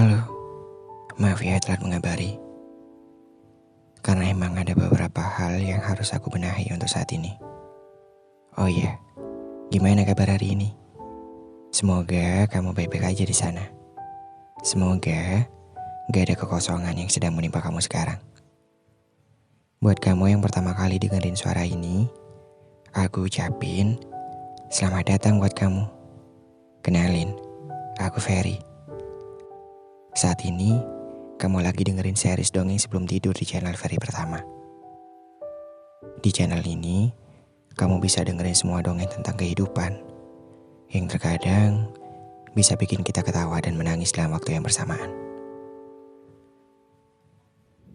Halo, maaf ya telat mengabari. Karena emang ada beberapa hal yang harus aku benahi untuk saat ini. Oh iya, gimana kabar hari ini? Semoga kamu baik-baik aja di sana. Semoga gak ada kekosongan yang sedang menimpa kamu sekarang. Buat kamu yang pertama kali dengerin suara ini, aku ucapin selamat datang buat kamu. Kenalin, aku Ferry. Saat ini, kamu lagi dengerin series dongeng sebelum tidur di channel Ferry pertama. Di channel ini, kamu bisa dengerin semua dongeng tentang kehidupan yang terkadang bisa bikin kita ketawa dan menangis dalam waktu yang bersamaan.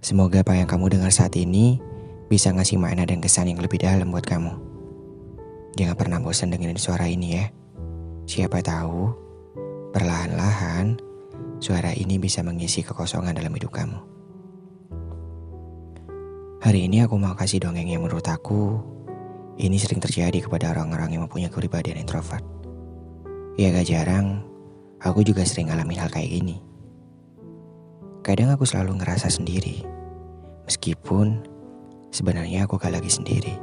Semoga apa yang kamu dengar saat ini bisa ngasih makna dan kesan yang lebih dalam buat kamu. Jangan pernah bosan dengerin suara ini ya. Siapa tahu, perlahan-lahan suara ini bisa mengisi kekosongan dalam hidup kamu. Hari ini aku mau kasih dongeng yang menurut aku ini sering terjadi kepada orang-orang yang mempunyai kepribadian introvert. Ya gak jarang, aku juga sering ngalamin hal kayak gini. Kadang aku selalu ngerasa sendiri, meskipun sebenarnya aku gak lagi sendiri.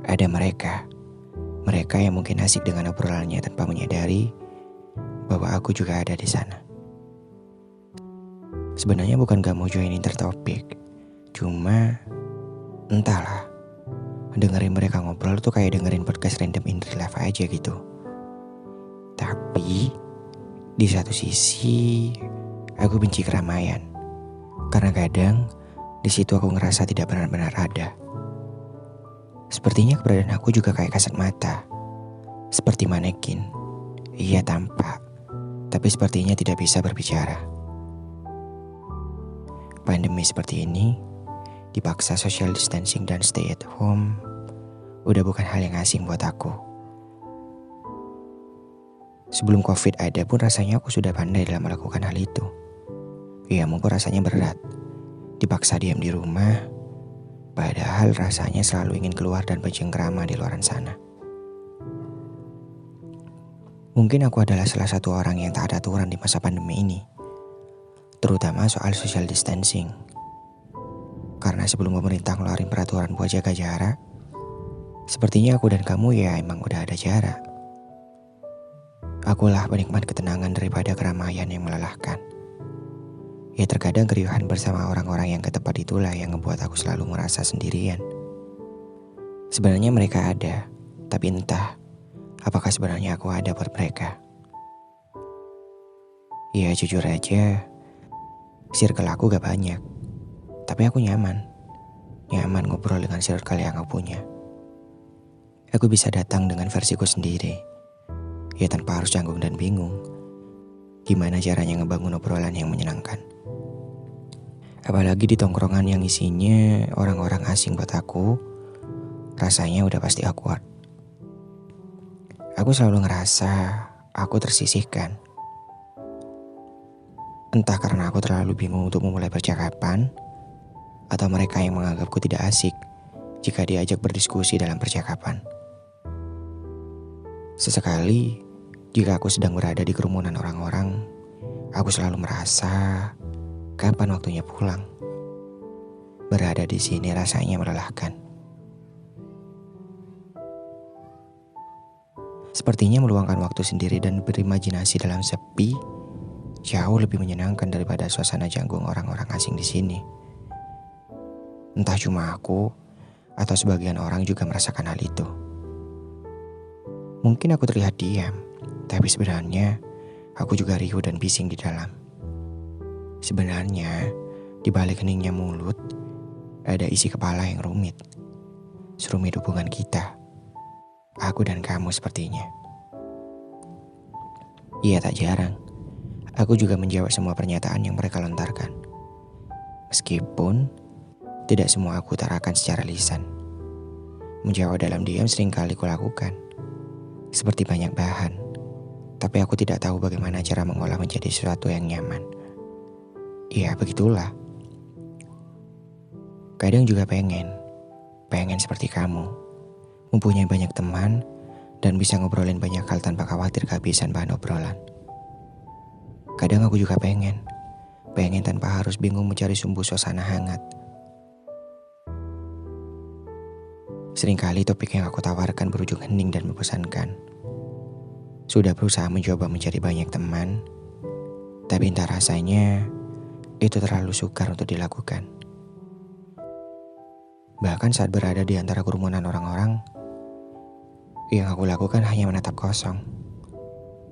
Ada mereka yang mungkin asik dengan obrolannya tanpa menyadari bahwa aku juga ada di sana. Sebenarnya bukan gak mau join intertopik, cuma entahlah, dengerin mereka ngobrol tuh kayak dengerin podcast random in real life aja gitu. Tapi di satu sisi aku benci keramaian, karena kadang di situ aku ngerasa tidak benar-benar ada. Sepertinya keberadaan aku juga kayak kasat mata, seperti manekin. Ia tampak, tapi sepertinya tidak bisa berbicara. Pandemi seperti ini, dipaksa social distancing dan stay at home, udah bukan hal yang asing buat aku. Sebelum COVID ada pun rasanya aku sudah pandai dalam melakukan hal itu. Ya mungkin rasanya berat, dipaksa diam di rumah, padahal rasanya selalu ingin keluar dan bercengkrama di luaran sana. Mungkin aku adalah salah satu orang yang tak ada aturan di masa pandemi ini, terutama soal social distancing. Karena sebelum pemerintah ngeluarin peraturan buat jaga jarak, sepertinya aku dan kamu ya emang udah ada jarak. Akulah penikmat ketenangan daripada keramaian yang melelahkan. Ya terkadang keriuhan bersama orang-orang yang ketepat itulah yang ngebuat aku selalu merasa sendirian. Sebenarnya mereka ada, tapi entah apakah sebenarnya aku ada buat mereka. Ya jujur aja, circle aku gak banyak, tapi aku nyaman ngobrol dengan circle yang aku punya. Aku bisa datang dengan versiku sendiri, ya tanpa harus canggung dan bingung gimana caranya ngebangun obrolan yang menyenangkan. Apalagi di tongkrongan yang isinya orang-orang asing buat aku, rasanya udah pasti awkward. Aku selalu ngerasa aku tersisihkan. Entah karena aku terlalu bingung untuk memulai percakapan, atau mereka yang menganggapku tidak asik jika diajak berdiskusi dalam percakapan. Sesekali, jika aku sedang berada di kerumunan orang-orang, aku selalu merasa kapan waktunya pulang. Berada di sini rasanya melelahkan. Sepertinya meluangkan waktu sendiri dan berimajinasi dalam sepi jauh lebih menyenangkan daripada suasana canggung orang-orang asing di sini. Entah cuma aku atau sebagian orang juga merasakan hal itu. Mungkin aku terlihat diam, tapi sebenarnya aku juga riuh dan bising di dalam. Sebenarnya di balik heningnya mulut ada isi kepala yang rumit. Serumit hubungan kita, aku dan kamu sepertinya. Iya tak jarang, aku juga menjawab semua pernyataan yang mereka lontarkan. Meskipun tidak semua aku utarakan secara lisan. Menjawab dalam diam seringkali kulakukan, seperti banyak bahan, tapi aku tidak tahu bagaimana cara mengolah menjadi sesuatu yang nyaman. Ya begitulah. Kadang juga pengen seperti kamu, mempunyai banyak teman dan bisa ngobrolin banyak hal tanpa khawatir kehabisan bahan obrolan. Kadang aku juga pengen tanpa harus bingung mencari sumbu suasana hangat. Seringkali topik yang aku tawarkan berujung hening dan membosankan. Sudah berusaha mencoba mencari banyak teman, tapi entah rasanya itu terlalu sukar untuk dilakukan. Bahkan saat berada di antara kerumunan orang-orang, yang aku lakukan hanya menatap kosong.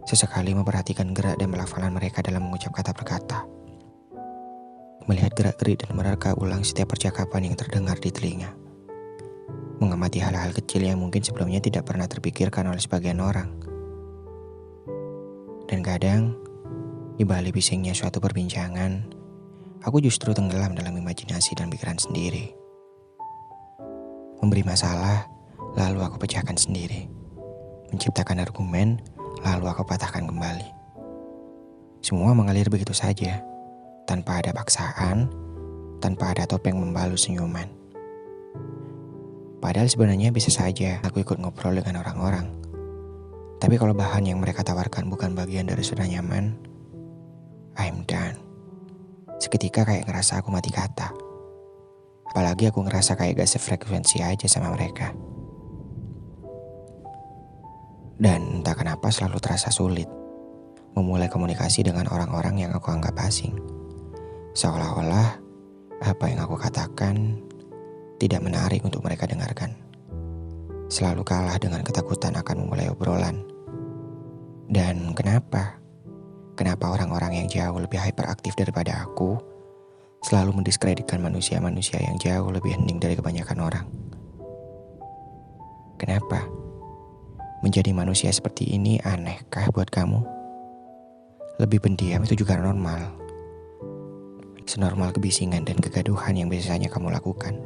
Sesekali memperhatikan gerak dan pelafalan mereka dalam mengucap kata per kata. Melihat gerak-gerik dan menerka ulang setiap percakapan yang terdengar di telinga. Mengamati hal-hal kecil yang mungkin sebelumnya tidak pernah terpikirkan oleh sebagian orang. Dan kadang, di balik bisingnya suatu perbincangan, aku justru tenggelam dalam imajinasi dan pikiran sendiri. Memberi masalah, lalu aku pecahkan sendiri. Menciptakan argumen, lalu aku patahkan kembali. Semua mengalir begitu saja, tanpa ada paksaan, tanpa ada topeng membalut senyuman. Padahal sebenarnya bisa saja aku ikut ngobrol dengan orang-orang. Tapi kalau bahan yang mereka tawarkan bukan bagian dari zona nyaman, I'm done. Seketika kayak ngerasa aku mati kata. Apalagi aku ngerasa kayak gak sefrekuensi aja sama mereka. Dan entah kenapa selalu terasa sulit memulai komunikasi dengan orang-orang yang aku anggap asing. Seolah-olah apa yang aku katakan tidak menarik untuk mereka dengarkan. Selalu kalah dengan ketakutan akan memulai obrolan. Dan kenapa? Kenapa orang-orang yang jauh lebih hyperaktif daripada aku selalu mendiskreditkan manusia-manusia yang jauh lebih hening dari kebanyakan orang? Kenapa? Menjadi manusia seperti ini anehkah buat kamu? Lebih pendiam itu juga normal. Senormal kebisingan dan kegaduhan yang biasanya kamu lakukan.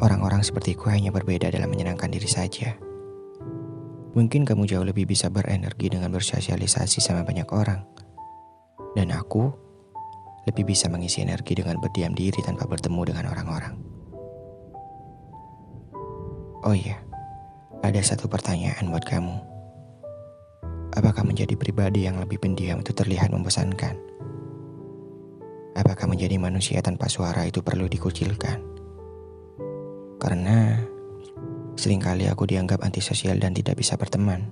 Orang-orang sepertiku hanya berbeda dalam menyenangkan diri saja. Mungkin kamu jauh lebih bisa berenergi dengan bersosialisasi sama banyak orang. Dan aku lebih bisa mengisi energi dengan berdiam diri tanpa bertemu dengan orang-orang. Oh iya, ada satu pertanyaan buat kamu. Apakah menjadi pribadi yang lebih pendiam itu terlihat membosankan? Apakah menjadi manusia tanpa suara itu perlu dikucilkan? Karena seringkali aku dianggap antisosial dan tidak bisa berteman,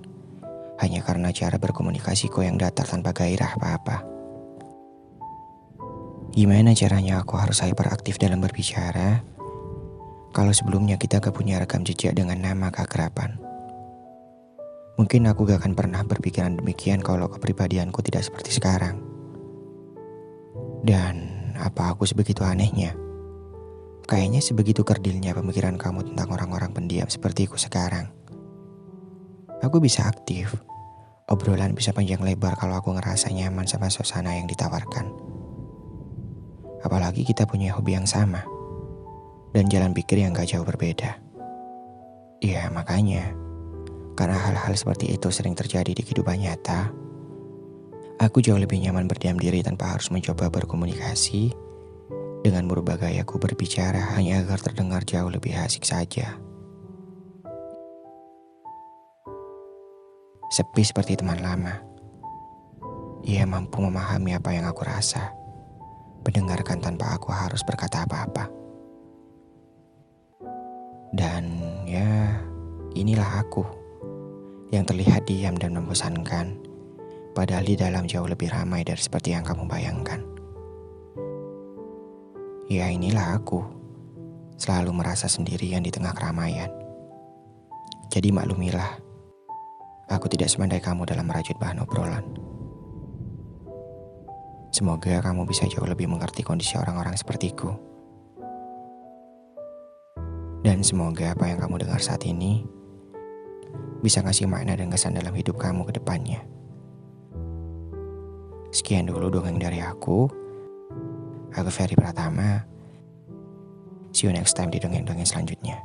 hanya karena cara berkomunikasiku yang datar tanpa gairah apa-apa. Gimana caranya aku harus hyperaktif dalam berbicara, kalau sebelumnya kita gak punya rekam jejak dengan nama keakraban? Mungkin aku gak akan pernah berpikiran demikian kalau kepribadianku tidak seperti sekarang. Dan apa aku sebegitu anehnya? Kayaknya sebegitu kerdilnya pemikiran kamu tentang orang-orang pendiam sepertiku sekarang. Aku bisa aktif, obrolan bisa panjang lebar kalau aku ngerasa nyaman sama suasana yang ditawarkan. Apalagi kita punya hobi yang sama, dan jalan pikir yang gak jauh berbeda. Ya makanya, karena hal-hal seperti itu sering terjadi di kehidupan nyata, aku jauh lebih nyaman berdiam diri tanpa harus mencoba berkomunikasi, dengan merubah gayaku berbicara hanya agar terdengar jauh lebih asik saja. Sepi seperti teman lama. Ia mampu memahami apa yang aku rasa, mendengarkan tanpa aku harus berkata apa-apa. Dan ya, inilah aku yang terlihat diam dan membosankan, padahal di dalam jauh lebih ramai dari seperti yang kamu bayangkan. Ya inilah aku, selalu merasa sendirian di tengah keramaian. Jadi maklumilah, aku tidak semandai kamu dalam merajut bahan obrolan. Semoga kamu bisa jauh lebih mengerti kondisi orang-orang sepertiku. Dan semoga apa yang kamu dengar saat ini bisa ngasih makna dan kesan dalam hidup kamu ke depannya. Sekian dulu dongeng dari aku. Aku Ferry Pratama. See you next time di dongeng-dongeng selanjutnya.